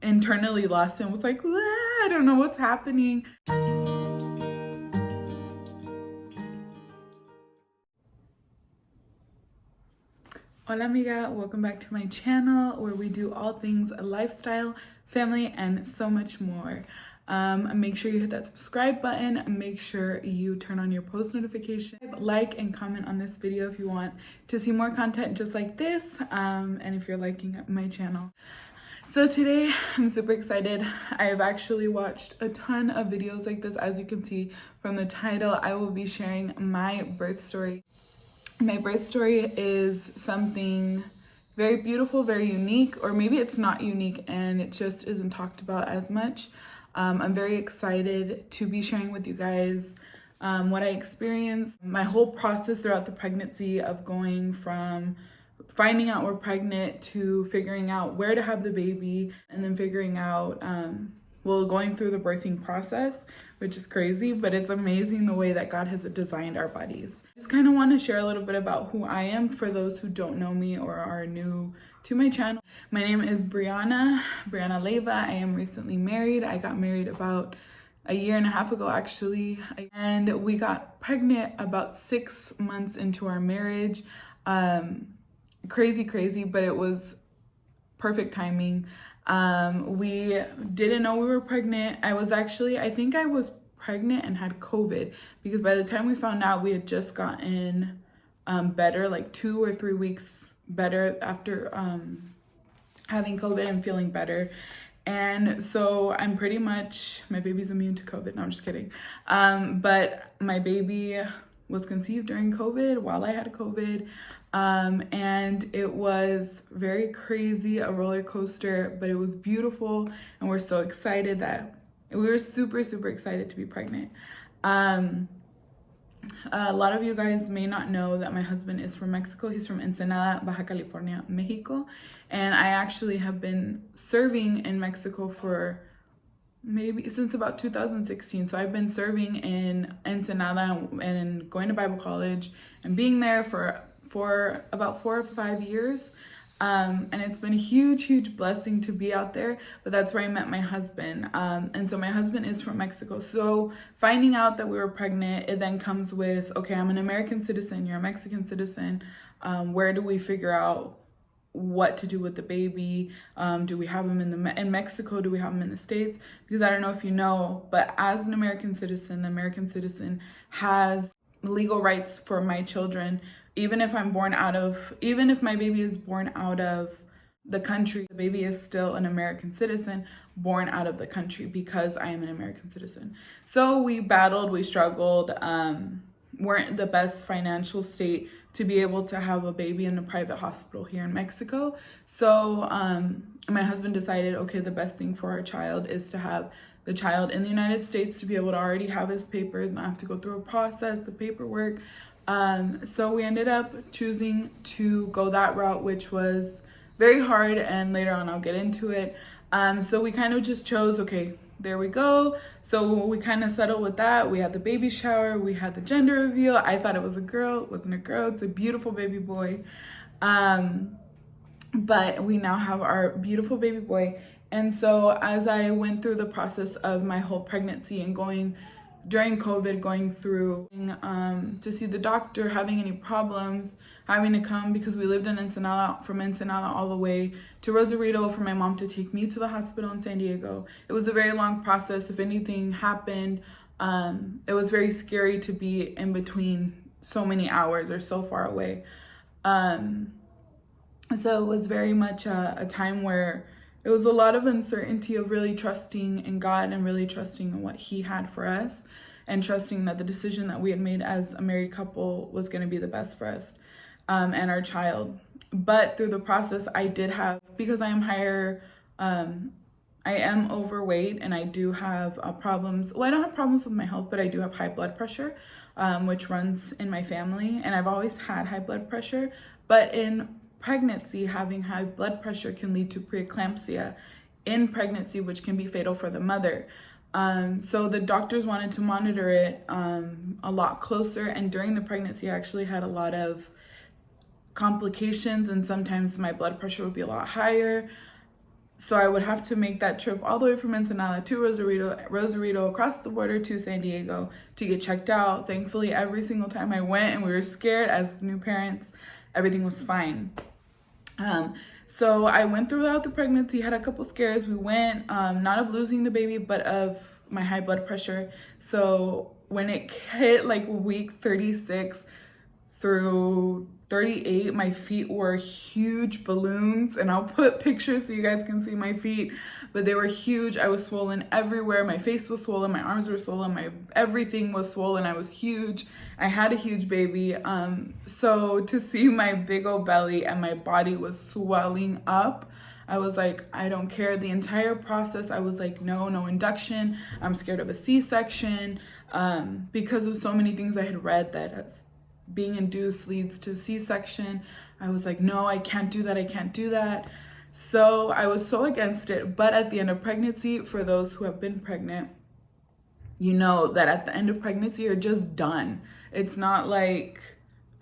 internally lost and was like, I don't know what's happening. Hola Amiga, welcome back to my channel where we do all things lifestyle, family, and so much more. Make sure you hit that subscribe button, make sure you turn on your post notification, like and comment on this video if you want to see more content just like this, and if you're liking my channel. So today I'm super excited. I've actually watched a ton of videos like this. As you can see from the title, I will be sharing my birth story. My birth story is something very beautiful, very unique, or maybe it's not unique and it just isn't talked about as much. I'm very excited to be sharing with you guys what I experienced, my whole process throughout the pregnancy of going from finding out we're pregnant to figuring out where to have the baby, and then figuring out, going through the birthing process, which is crazy, but it's amazing the way that God has designed our bodies. Just kind of want to share a little bit about who I am for those who don't know me or are new to my channel. My name is Brianna Leyva. I am recently married. I got married about a year and a half ago, actually, and we got pregnant about 6 months into our marriage. Crazy, but it was perfect timing. We didn't know we were pregnant. I think I was pregnant and had COVID, because by the time we found out, we had just gotten better, like 2 or 3 weeks better after having COVID and feeling better. And so I'm pretty much, my baby's immune to COVID. No, I'm just kidding. But my baby was conceived during COVID while I had COVID. And it was very crazy, a roller coaster, but it was beautiful. And we're so excited that we were super excited to be pregnant. A lot of you guys may not know that my husband is from Mexico. He's from Ensenada, Baja California, Mexico. And I actually have been serving in Mexico for maybe since about 2016. So I've been serving in Ensenada and going to Bible college and being there for about 4 or 5 years. And it's been a huge blessing to be out there, but that's where I met my husband. And so my husband is from Mexico. So finding out that we were pregnant, it then comes with, okay, I'm an American citizen, you're a Mexican citizen. Where do we figure out what to do with the baby? Do we have him in Mexico? Do we have him in the States? Because I don't know if you know, but as an American citizen, the American citizen has legal rights for my children. Even if my baby is born out of the country, the baby is still an American citizen born out of the country because I am an American citizen. So we battled, we struggled, weren't the best financial state to be able to have a baby in a private hospital here in Mexico. So my husband decided, okay, the best thing for our child is to have the child in the United States, to be able to already have his papers, not have to go through a process, the paperwork. So we ended up choosing to go that route, which was very hard, and later on I'll get into it. So we kind of just chose, okay, there we go. So we kind of settled with that. We had the baby shower, we had the gender reveal. I thought it was a girl, it wasn't a girl, it's a beautiful baby boy. But we now have our beautiful baby boy. And so as I went through the process of my whole pregnancy and during COVID, going through to see the doctor, having any problems, having to come, because we lived in Ensenada, from Ensenada all the way to Rosarito for my mom to take me to the hospital in San Diego. It was a very long process. If anything happened, it was very scary to be in between so many hours or so far away. So it was very much a time where it was a lot of uncertainty of really trusting in God and really trusting in what He had for us, and trusting that the decision that we had made as a married couple was going to be the best for us and our child. But through the process, I did have, because I am I am overweight, and I do have problems. Well, I don't have problems with my health, but I do have high blood pressure, which runs in my family, and I've always had high blood pressure. But in pregnancy, having high blood pressure can lead to preeclampsia in pregnancy, which can be fatal for the mother. So the doctors wanted to monitor it a lot closer, and during the pregnancy I actually had a lot of complications, and sometimes my blood pressure would be a lot higher. So I would have to make that trip all the way from Ensenada to Rosarito, across the border to San Diego to get checked out. Thankfully, every single time I went and we were scared as new parents, everything was fine. So I went throughout the pregnancy, had a couple scares. We went, not of losing the baby, but of my high blood pressure. So when it hit like week 36 through 38, my feet were huge balloons, and I'll put pictures so you guys can see my feet, but they were huge. I was swollen everywhere. My face was swollen, my arms were swollen, everything was swollen. I was huge. I had a huge baby. So to see my big old belly and my body was swelling up, I was like, I don't care. The entire process, I was like, no induction. I'm scared of a C-section, because of so many things I had read that being induced leads to C-section. I was like, no, I can't do that. So I was so against it. But at the end of pregnancy, for those who have been pregnant, you know that at the end of pregnancy, you're just done. It's not like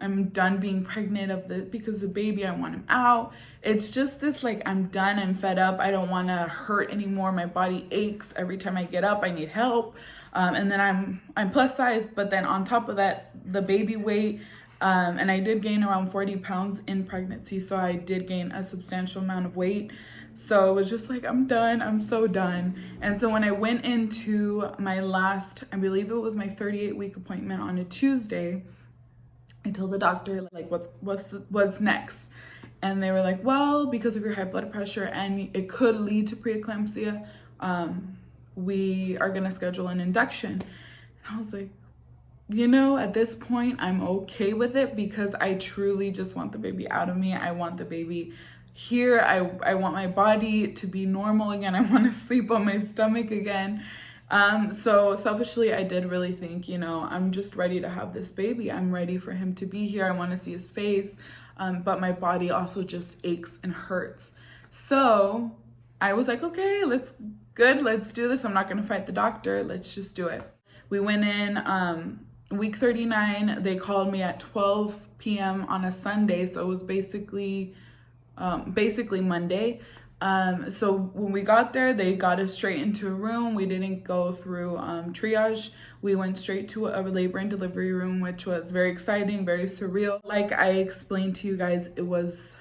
I'm done being pregnant because the baby, I want him out. It's just this, like, I'm done, I'm fed up, I don't want to hurt anymore. My body aches every time I get up, I need help. And then I'm plus size, but then on top of that, the baby weight, and I did gain around 40 pounds in pregnancy. So I did gain a substantial amount of weight. So it was just like, I'm done, I'm so done. And so when I went into my last, I believe it was my 38-week appointment on a Tuesday, I told the doctor, like, what's next? And they were like, well, because of your high blood pressure and it could lead to preeclampsia, we are gonna schedule an induction. And I was like, at this point, I'm okay with it because I truly just want the baby out of me. I want the baby here. I want my body to be normal again. I want to sleep on my stomach again. So selfishly, I did really think, I'm just ready to have this baby. I'm ready for him to be here. I want to see his face. But my body also just aches and hurts. So I was like, okay, let's do this. I'm not going to fight the doctor. Let's just do it. We went in, week 39, they called me at 12 p.m. on a Sunday. So it was basically Monday. So when we got there, they got us straight into a room. We didn't go through triage. We went straight to a labor and delivery room, which was very exciting, very surreal. Like I explained to you guys, it was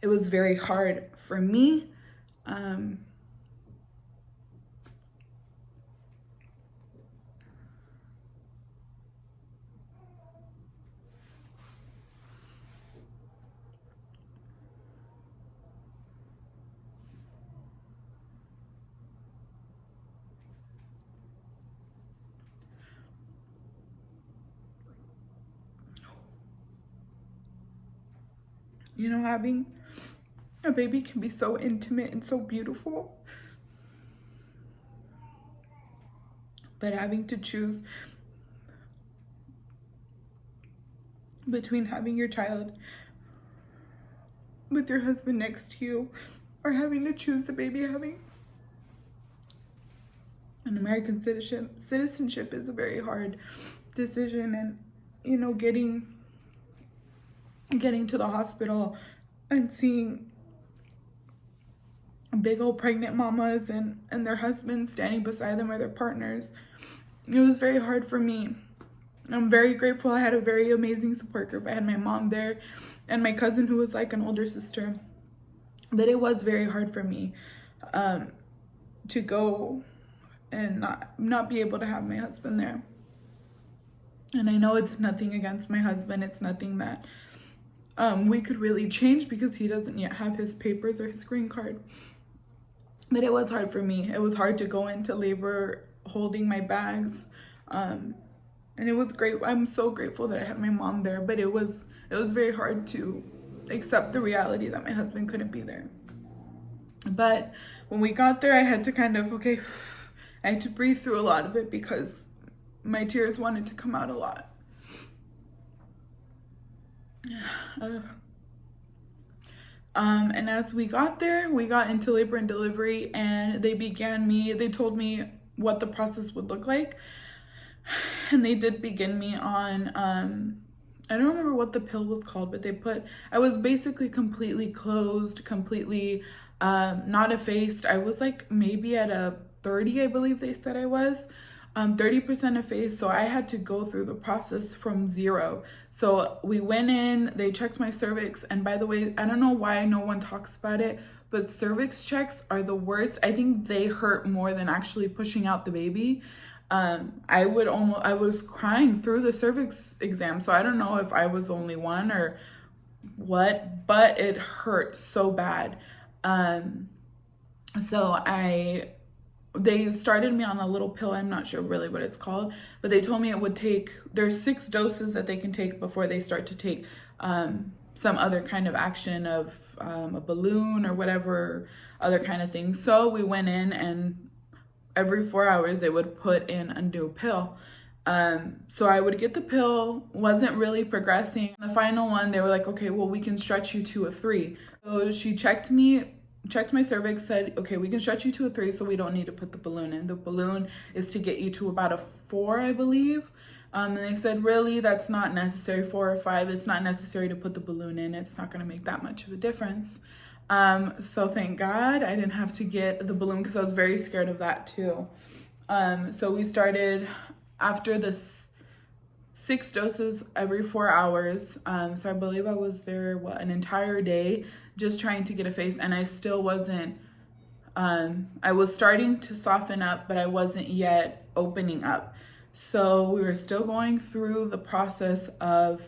very hard for me. Having a baby can be so intimate and so beautiful. But having to choose between having your child with your husband next to you or having to choose the baby having an American citizenship is a very hard decision. And, getting to the hospital and seeing big old pregnant mamas and their husbands standing beside them or their partners, it was very hard for me. I'm very grateful. I had a very amazing support group. I had my mom there and my cousin who was like an older sister. But it was very hard for me to go and not be able to have my husband there. And I know it's nothing against my husband. It's nothing that we could really change because he doesn't yet have his papers or his green card. But it was hard for me. It was hard to go into labor holding my bags. And it was great. I'm so grateful that I had my mom there, but it was very hard to accept the reality that my husband couldn't be there. But when we got there, I had to I had to breathe through a lot of it because my tears wanted to come out a lot. And as we got there, we got into labor and delivery, and they told me what the process would look like. And they did begin me on I don't remember what the pill was called, but I was basically completely closed, completely not effaced. I was like maybe at a 30, I believe they said I was. 30% effaced, so I had to go through the process from zero. So we went in, they checked my cervix, and by the way, I don't know why no one talks about it, but cervix checks are the worst. I think they hurt more than actually pushing out the baby. I was crying through the cervix exam, so I don't know if I was the only one or what, but it hurt so bad. So they started me on a little pill. I'm not sure really what it's called, but they told me it would take, there's 6 doses that they can take before they start to take some other kind of action of a balloon or whatever other kind of thing. So we went in, and every 4 hours they would put in a new pill. So I would get the pill, wasn't really progressing. The final one, they were like, okay, well, we can stretch you to a 3. So she checked my cervix, said, okay, we can stretch you to a 3, so we don't need to put the balloon in. The balloon is to get you to about a 4, I believe. And they said, really, that's not necessary, 4 or 5. It's not necessary to put the balloon in. It's not going to make that much of a difference. So thank God I didn't have to get the balloon, because I was very scared of that too. So we started after this 6 doses every 4 hours. So I believe I was there, an entire day just trying to get a face, and I still wasn't, I was starting to soften up, but I wasn't yet opening up. So we were still going through the process of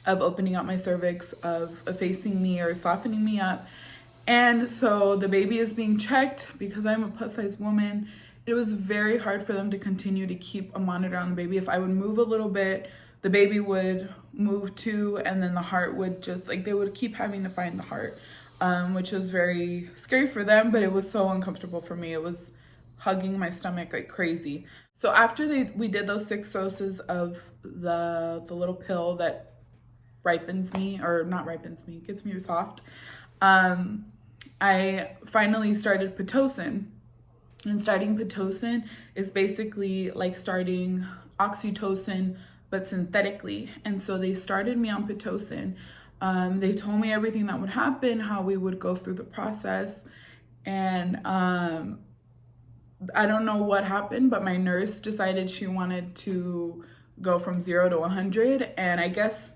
opening up my cervix, of effacing me or softening me up. And so the baby is being checked because I'm a plus size woman. It was very hard for them to continue to keep a monitor on the baby. If I would move a little bit, the baby would move too, and then the heart would just, like, they would keep having to find the heart, which was very scary for them, but it was so uncomfortable for me. It was hugging my stomach like crazy. So after we did those 6 doses of the little pill that ripens me, or not ripens me, gets me soft, I finally started Pitocin. And starting Pitocin is basically like starting oxytocin, but synthetically. And so they started me on Pitocin. They told me everything that would happen, how we would go through the process. And I don't know what happened, but my nurse decided she wanted to go from 0 to 100. And I guess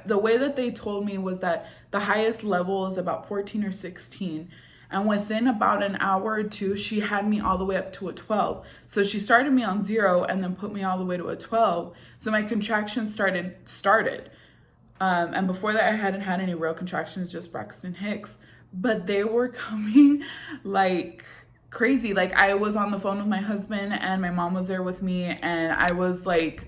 the way that they told me was that the highest level is about 14 or 16. And within about an hour or 2, she had me all the way up to a 12. So she started me on 0 and then put me all the way to a 12. So my contractions started. And before that, I hadn't had any real contractions, just Braxton Hicks. But they were coming like crazy. Like, I was on the phone with my husband and my mom was there with me, and I was like,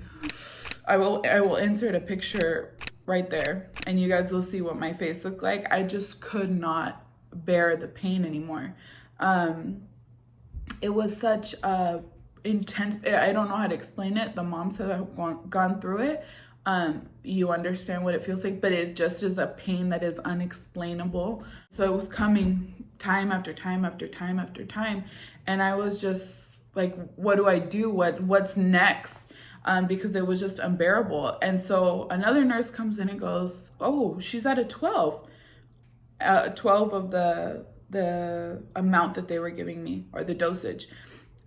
I will insert a picture right there and you guys will see what my face looked like. I just could not bear the pain anymore. It was such a intense, I don't know how to explain it. The moms that have gone through it, you understand what it feels like, but it just is a pain that is unexplainable. So it was coming time after time after time after time, and I was just like, what do I do? What's next? Because it was just unbearable. And so another nurse comes in and goes, oh, she's at a 12. 12 of the amount that they were giving me, or the dosage.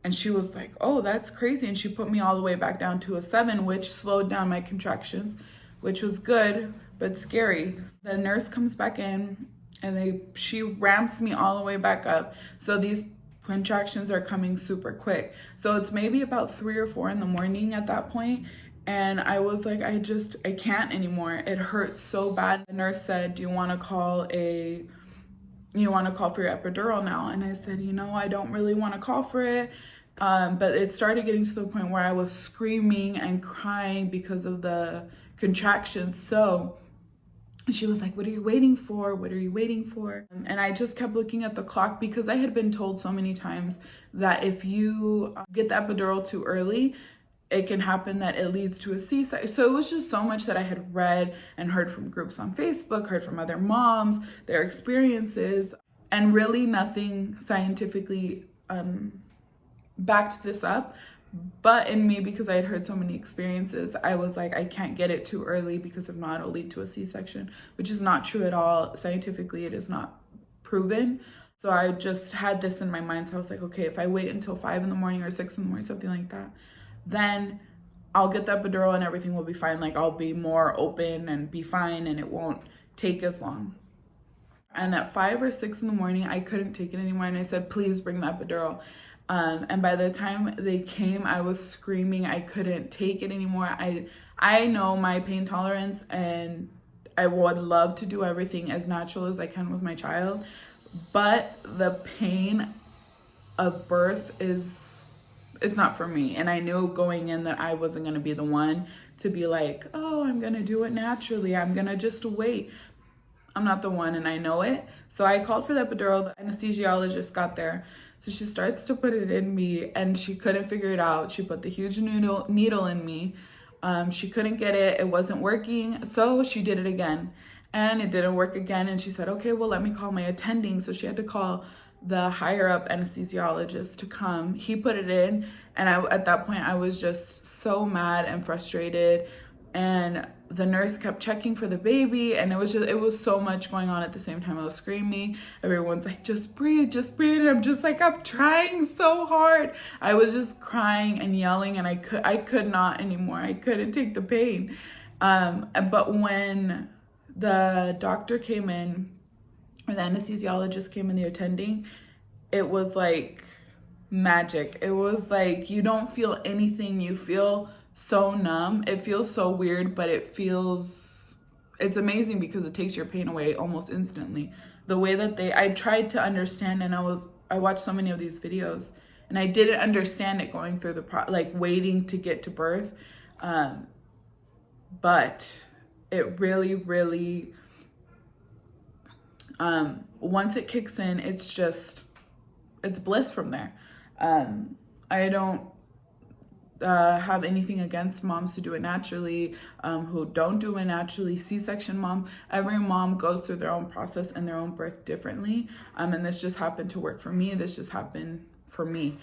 And she was like, oh, that's crazy. And she put me all the way back down to a 7, which slowed down my contractions, which was good, but scary. The nurse comes back in and she ramps me all the way back up. So these contractions are coming super quick. So it's maybe about 3 or 4 in the morning at that point. And I was like, I can't anymore. It hurts so bad. The nurse said, do you want to call for your epidural now? And I said, I don't really want to call for it. But it started getting to the point where I was screaming and crying because of the contractions. So she was like, what are you waiting for? What are you waiting for? And I just kept looking at the clock, because I had been told so many times that if you get the epidural too early, it can happen that it leads to a C-section. So it was just so much that I had read and heard from groups on Facebook, heard from other moms, their experiences, and really nothing scientifically backed this up. But in me, because I had heard so many experiences, I was like, I can't get it too early because if not, it'll lead to a C-section, which is not true at all. Scientifically, it is not proven. So I just had this in my mind. So I was like, okay, if I wait until 5 in the morning or 6 in the morning, something like that, then I'll get the epidural and everything will be fine. Like I'll be more open and be fine and it won't take as long. And at 5 or 6 in the morning, I couldn't take it anymore. And I said, please bring the epidural. And by the time they came, I was screaming. I couldn't take it anymore. I know my pain tolerance and I would love to do everything as natural as I can with my child. But the pain of birth it's not for me. And I knew going in that I wasn't going to be the one to be like, oh, I'm going to do it naturally. I'm going to just wait. I'm not the one and I know it. So I called for the epidural. The anesthesiologist got there. So she starts to put it in me and she couldn't figure it out. She put the huge needle in me. She couldn't get it. It wasn't working. So she did it again and it didn't work again. And she said, okay, well, let me call my attending. So she had to call the higher up anesthesiologist to come. He put it in. And at that point, I was just so mad and frustrated. And the nurse kept checking for the baby. And it was so much going on at the same time. I was screaming. Everyone's like, just breathe, just breathe. And I'm just like, I'm trying so hard. I was just crying and yelling and I could not anymore. I couldn't take the pain. But when the doctor came in, or the anesthesiologist came in, the attending, it was like magic. It was like, you don't feel anything. You feel so numb. It feels so weird, but it's amazing because it takes your pain away almost instantly. The way that I tried to understand, and I watched so many of these videos and I didn't understand it going through like waiting to get to birth. But it really, once it kicks in, it's bliss from there. I don't have anything against moms who do it naturally, who don't do it naturally. C-section mom, every mom goes through their own process and their own birth differently. And this just happened to work for me. This just happened for me.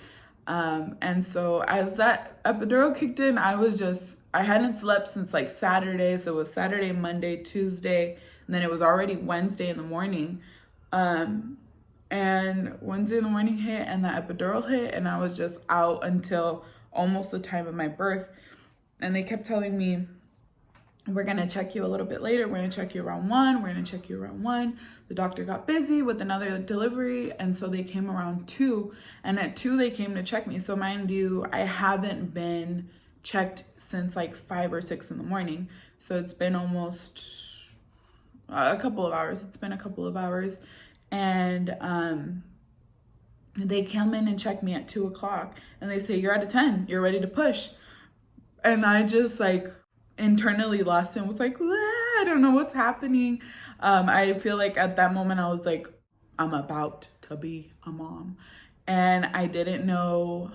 And so as that epidural kicked in, I hadn't slept since like Saturday. So it was Saturday, Monday, Tuesday, and then it was already Wednesday in the morning. And Wednesday in the morning hit and the epidural hit and I was just out until almost the time of my birth. And they kept telling me, we're going to check you a little bit later. We're going to check you around 1. We're going to check you around 1. The doctor got busy with another delivery. And so they came around 2. And at 2, they came to check me. So mind you, I haven't been checked since like 5 or 6 in the morning. So it's been almost a couple of hours. It's been a couple of hours. And they come in and check me at 2 o'clock and they say, you're at a 10, you're ready to push. And I just like internally lost and was like, I don't know what's happening. I feel like at that moment I was like, I'm about to be a mom. And I didn't know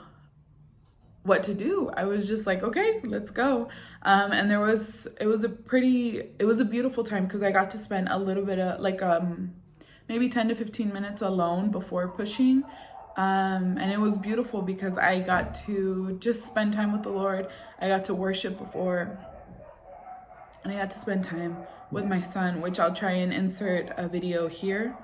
what to do. I was just like, okay, let's go. And it was a beautiful time because I got to spend a little bit of like, maybe 10 to 15 minutes alone before pushing. And it was beautiful because I got to just spend time with the Lord. I got to worship before, and I got to spend time with my son, which I'll try and insert a video here.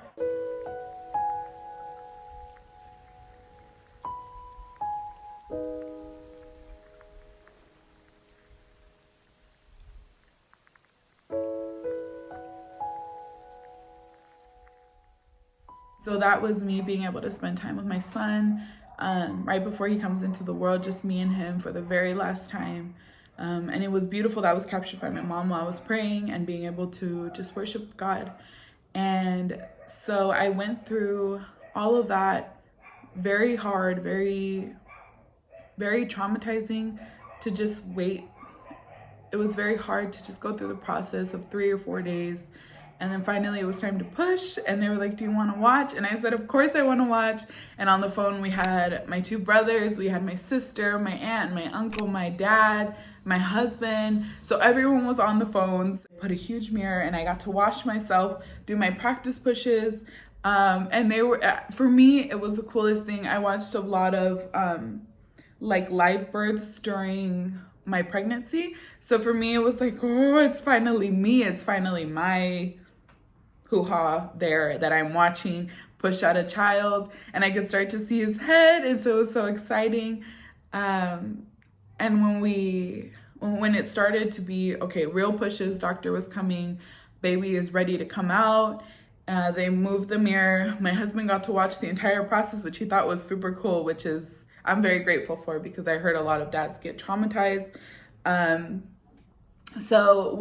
So that was me being able to spend time with my son right before he comes into the world, just me and him for the very last time. And it was beautiful. That was captured by my mom while I was praying and being able to just worship God. And so I went through all of that, very hard, very, very traumatizing to just wait. It was very hard to just go through the process of 3 or 4 days. And then finally it was time to push and they were like, do you want to watch? And I said, of course I want to watch. And on the phone we had my 2 brothers, we had my sister, my aunt, my uncle, my dad, my husband. So everyone was on the phones. I put a huge mirror and I got to watch myself do my practice pushes. And they were, for me, it was the coolest thing. I watched a lot of like live births during my pregnancy. So for me, it was like, oh, it's finally me. It's finally my hoo-ha there that I'm watching push out a child, and I could start to see his head. And so it was so exciting. And when it started to be, okay, real pushes, doctor was coming, baby is ready to come out. They moved the mirror. My husband got to watch the entire process, which he thought was super cool, which is, I'm very grateful for, because I heard a lot of dads get traumatized. So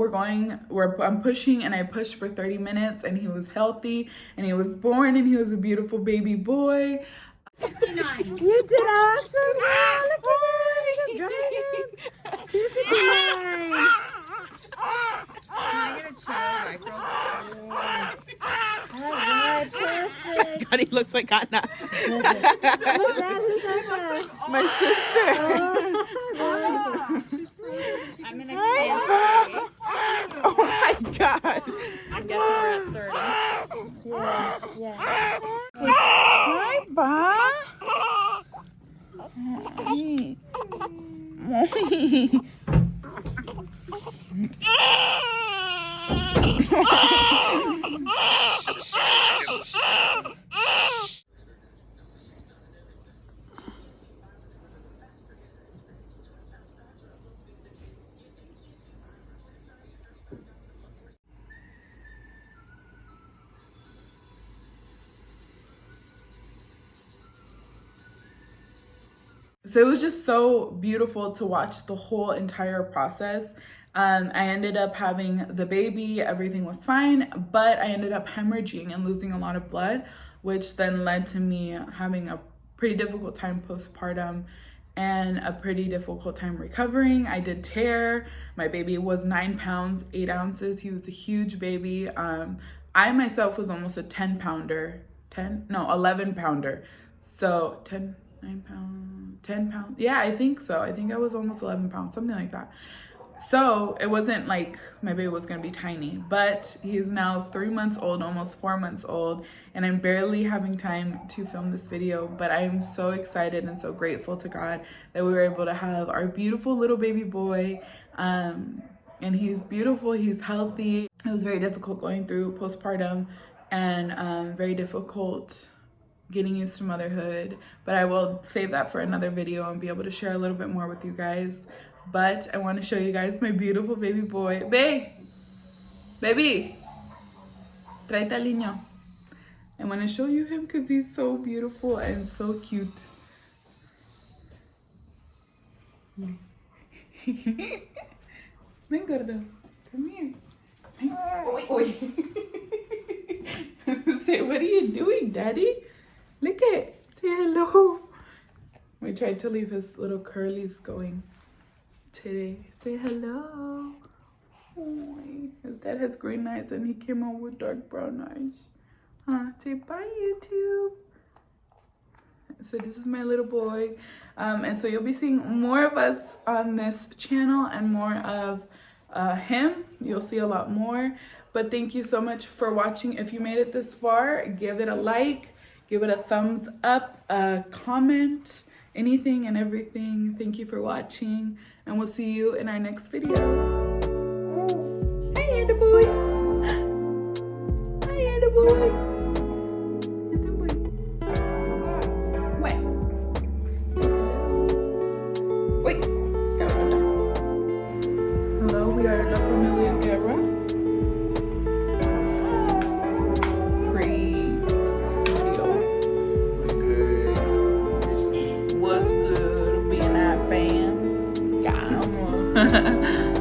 I'm pushing, and I pushed for 30 minutes, and he was healthy, and he was born, and he was a beautiful baby boy. 59. You did awesome. Oh, look at that. You did 59. Can I get a child micro? All right, perfect. God, he looks like Anna. Who's that? Who's that? My sister. Oh, I'm gonna stand. Oh my God. I'm guessing we're at 30. yeah. Hi, Ba. Hi. Mommy. So it was just so beautiful to watch the whole entire process. I ended up having the baby, everything was fine, but I ended up hemorrhaging and losing a lot of blood, which then led to me having a pretty difficult time postpartum and a pretty difficult time recovering. I did tear. My baby was 9 pounds, 8 ounces. He was a huge baby. I myself was almost a 10 pounder, 11 pounder. So 9 pounds, 10 pounds. Yeah, I think so. I think I was almost 11 pounds, something like that. So it wasn't like my baby was gonna be tiny, but he's now 3 months old, almost 4 months old, and I'm barely having time to film this video, but I am so excited and so grateful to God that we were able to have our beautiful little baby boy. And he's beautiful, he's healthy. It was very difficult going through postpartum, and very difficult getting used to motherhood, but I will save that for another video and be able to share a little bit more with you guys. But I want to show you guys my beautiful baby boy. Baby, tráete al niño. I want to show you him because he's so beautiful and so cute. Ven, gordo, come here. Oi. Say, what are you doing, daddy? Look at, say hello. We tried to leave his little curlies going today. Say hello. Oh, his dad has green eyes and he came out with dark brown eyes. Say bye, YouTube. So this is my little boy. And so you'll be seeing more of us on this channel and more of him. You'll see a lot more. But thank you so much for watching. If you made it this far, give it a like. Give it a thumbs up, a comment, anything and everything. Thank you for watching, and we'll see you in our next video. Hi, Anda boy. Hi, Anda boy. Anda boy. What? Wait. Hello, we are La Familia Guerra. What's good? Being our fan. Yeah.